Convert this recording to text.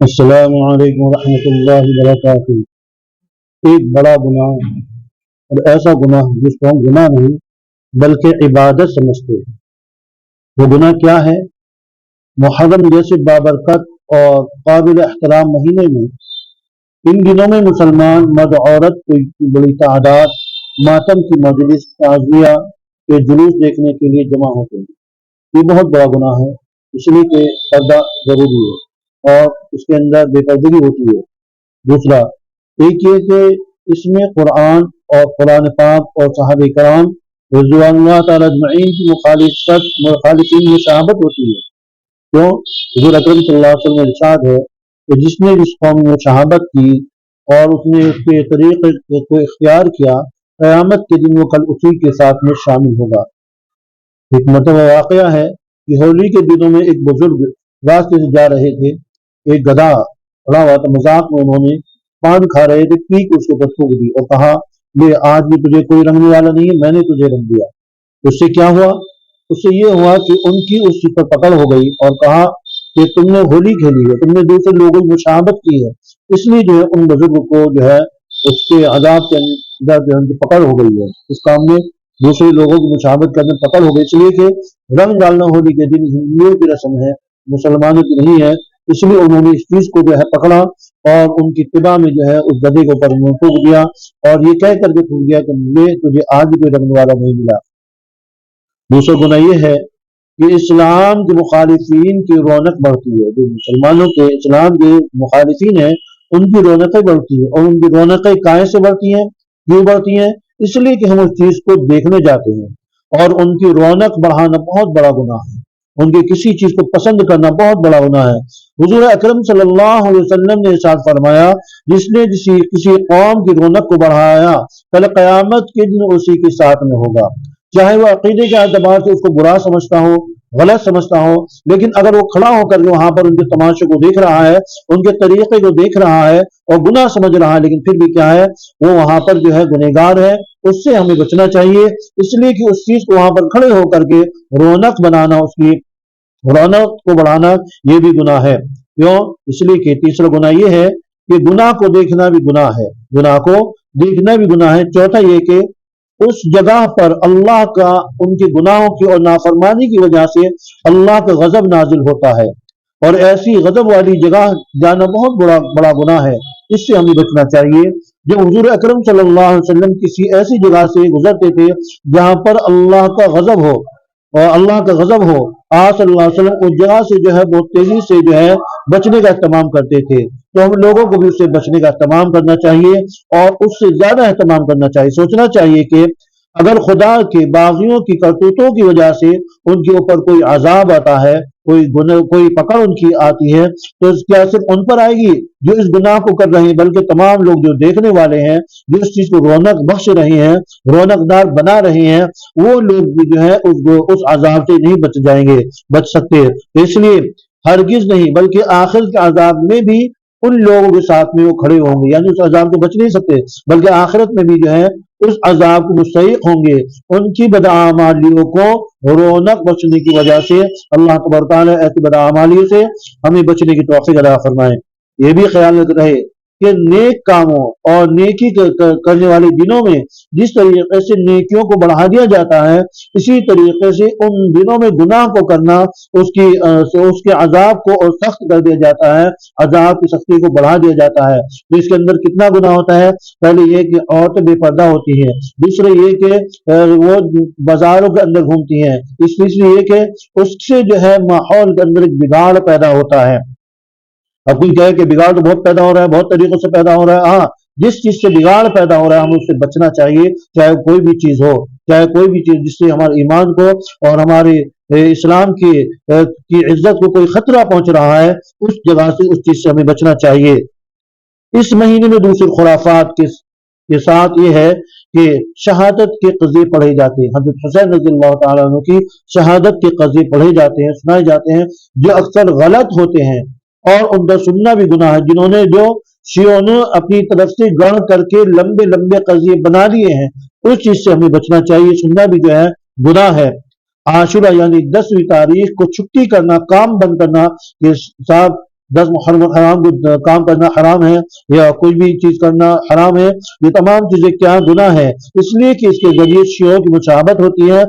السلام علیکم ورحمۃ اللہ وبرکاتہ۔ ایک بڑا گناہ اور ایسا گناہ جس کو ہم گناہ نہیں بلکہ عبادت سمجھتے ہیں، وہ گناہ کیا ہے؟ محرم جیسے بابرکت اور قابل احترام مہینے میں ان دنوں میں مسلمان مرد عورت کی بڑی تعداد ماتم کی مجلس تعزیہ کے جلوس دیکھنے کے لیے جمع ہوتے ہیں۔ یہ بہت بڑا گناہ ہے، اس لیے کہ پردہ ضروری ہے اور اس کے اندر بے پردگی ہوتی ہے۔ دوسرا ایک یہ کہ اس میں قرآن اور قرآن پاک اور صحابہ کرام رضوان اللہ تعالیٰ اجمعین کی مخالفین میں شہادت ہوتی ہے۔ کیوں؟ حضور اکرم صلی اللہ علیہ وسلم نے ارشاد ہے کہ جس نے اس قوم میں شہادت کی اور اس نے اس کے طریقے کو اختیار کیا، قیامت کے دن وہ کل اسی کے ساتھ میں شامل ہوگا۔ ایک مرتبہ واقعہ ہے کہ ہولی کے دنوں میں ایک بزرگ راستے سے جا رہے تھے، ایک گدھا کھڑا ہوا تھا، مذاق میں انہوں نے پان کھا رہے تھے، پی کے اس کے اوپر تھوک دی اور کہا لے آج بھی تجھے کوئی رنگنے والا نہیں ہے، میں نے تجھے رنگ دیا۔ اس سے کیا ہوا؟ اس سے یہ ہوا کہ ان کی اس چیز پر پکڑ ہو گئی اور کہا کہ تم نے ہولی کھیلی ہے، تم نے دوسرے لوگوں کی مشابہت کی ہے، اس لیے جو ہے ان بزرگ کو جو ہے اس کے عذاب کے اندر جو ہے ان کی پکڑ ہو گئی ہے، اس کام میں دوسرے لوگوں کی مشابہت کرنے پکڑ ہو گئی، اس لیے کہ رنگ ڈالنا ہولی کے دن ہندوؤں کی رسم ہے، مسلمانوں کی نہیں ہے، اس لیے انہوں نے اس چیز کو جو ہے پکڑا اور ان کی اتباع میں جو ہے اس گدھے کے اوپر پھونک دیا اور یہ کہہ کر کے پھونک دیا کہ مجھے تجھے آج بھی کوئی رنگنے والا نہیں ملا۔ دوسرا گناہ یہ ہے کہ اسلام کے مخالفین کی رونق بڑھتی ہے، جو مسلمانوں کے اسلام کے مخالفین ہیں ان کی رونقیں بڑھتی ہیں، اور ان کی رونقیں کائیں سے بڑھتی ہیں؟ کیوں بڑھتی ہیں؟ اس لیے کہ ہم اس چیز کو دیکھنے جاتے ہیں، اور ان کی رونق بڑھانا بہت بڑا گناہ ہے، ان کی کسی چیز کو پسند کرنا بہت بڑا گناہ ہے۔ حضور اکرم صلی اللہ علیہ وسلم نے ارشاد فرمایا جس نے کسی قوم کی رونق کو بڑھایا کل قیامت کے دن اسی کے ساتھ میں ہوگا، چاہے وہ عقیدے کے اعتبار سے اس کو برا سمجھتا ہو، غلط سمجھتا ہو، لیکن اگر وہ کھڑا ہو کر کے وہاں پر ان کے تماشے کو دیکھ رہا ہے، ان کے طریقے کو دیکھ رہا ہے اور گناہ سمجھ رہا ہے، لیکن پھر بھی کیا ہے وہ وہاں پر جو ہے گنہگار ہے، اس سے ہمیں بچنا چاہیے، اس لیے کہ اس چیز کو وہاں پر کھڑے ہو کر کے رونق بنانا، اس کی رونق کو بڑھانا یہ بھی گناہ ہے۔ کیوں؟ اس لیے کہ تیسرا گناہ یہ ہے کہ گناہ کو دیکھنا بھی گناہ ہے، گناہ کو دیکھنا بھی گناہ ہے۔ چوتھا یہ کہ اس جگہ پر اللہ کا ان کے گناہوں کی اور نافرمانی کی وجہ سے اللہ کا غضب نازل ہوتا ہے، اور ایسی غضب والی جگہ جانا بہت بڑا گناہ ہے، اس سے ہمیں بچنا چاہیے۔ جب حضور اکرم صلی اللہ علیہ وسلم کسی ایسی جگہ سے گزرتے تھے جہاں پر اللہ کا غضب ہو اور اللہ کا غضب ہو، آپ صلی اللہ علیہ وسلم اس جگہ سے جو ہے بہت تیزی سے جو ہے بچنے کا اہتمام کرتے تھے، تو ہم لوگوں کو بھی اس سے بچنے کا اہتمام کرنا چاہیے اور اس سے زیادہ اہتمام کرنا چاہیے۔ سوچنا چاہیے کہ اگر خدا کے باغیوں کی کرتوتوں کی وجہ سے ان کے اوپر کوئی عذاب آتا ہے، کوئی پکڑ ان کی آتی ہے، تو کیا صرف ان پر آئے گی جو اس گناہ کو کر رہے ہیں، بلکہ تمام لوگ جو دیکھنے والے ہیں، جو اس چیز کو رونق بخش رہے ہیں، رونق دار بنا رہے ہیں، وہ لوگ بھی جو ہے اس عذاب سے نہیں بچ سکتے۔ اس لیے ہرگز نہیں، بلکہ آخر کے عذاب میں بھی ان لوگوں کے ساتھ میں وہ کھڑے ہوں گے، یعنی اس عذاب سے بچ نہیں سکتے، بلکہ آخرت میں بھی جو ہے اس عذاب کو مستحق ہوں گے۔ ان کی بدعمالیوں کو رونق بچنے کی وجہ سے اللہ تبارک و تعالیٰ ایسی بدعمالی سے ہمیں بچنے کی توفیق عطا فرمائے۔ یہ بھی خیال رہے کہ نیک کاموں اور نیکی کرنے والے دنوں میں جس طریقے سے نیکیوں کو بڑھا دیا جاتا ہے، اسی طریقے سے ان دنوں میں گناہ کو کرنا اس کے عذاب کو اور سخت کر دیا جاتا ہے، عذاب کی سختی کو بڑھا دیا جاتا ہے۔ تو اس کے اندر کتنا گناہ ہوتا ہے؟ پہلے یہ کہ عورتیں بے پردہ ہوتی ہیں، دوسرے یہ کہ وہ بازاروں کے اندر گھومتی ہیں، تیسری یہ کہ اس سے جو ہے ماحول کے اندر ایک بگاڑ پیدا ہوتا ہے۔ اب کوئی کہے کہ بگاڑ تو بہت پیدا ہو رہا ہے، بہت طریقوں سے پیدا ہو رہا ہے، ہاں جس چیز سے بگاڑ پیدا ہو رہا ہے ہمیں اس سے بچنا چاہیے، چاہے کوئی بھی چیز ہو، چاہے کوئی بھی چیز جس سے ہمارے ایمان کو اور ہمارے اسلام کی عزت کو کوئی خطرہ پہنچ رہا ہے، اس جگہ سے اس چیز سے ہمیں بچنا چاہیے۔ اس مہینے میں دوسری خرافات کے ساتھ یہ ہے کہ شہادت کے قضیے پڑھے جاتے ہیں، حضرت حسین رضی اللہ تعالیٰ عنہ کی شہادت کے قضیے پڑھے جاتے ہیں، سنائے جاتے ہیں، جو اکثر غلط ہوتے ہیں اور ان کا سننا بھی گناہ ہے۔ جو شیعوں نے اپنی طرف سے گڑھ کر کے لمبے لمبے قضیے بنا دیے ہیں، اس چیز سے ہمیں بچنا چاہیے، سننا بھی جو ہے گناہ ہے۔ عاشورہ یعنی 10ویں تاریخ کو چھٹی کرنا، کام بند کرنا کہ صاحب 10 حرام کام کرنا حرام ہے یا کوئی بھی چیز کرنا حرام ہے، یہ تمام چیزیں کیا گناہ ہے، اس لیے کہ اس کے ذریعے شیعوں کی مشابہت ہوتی ہے،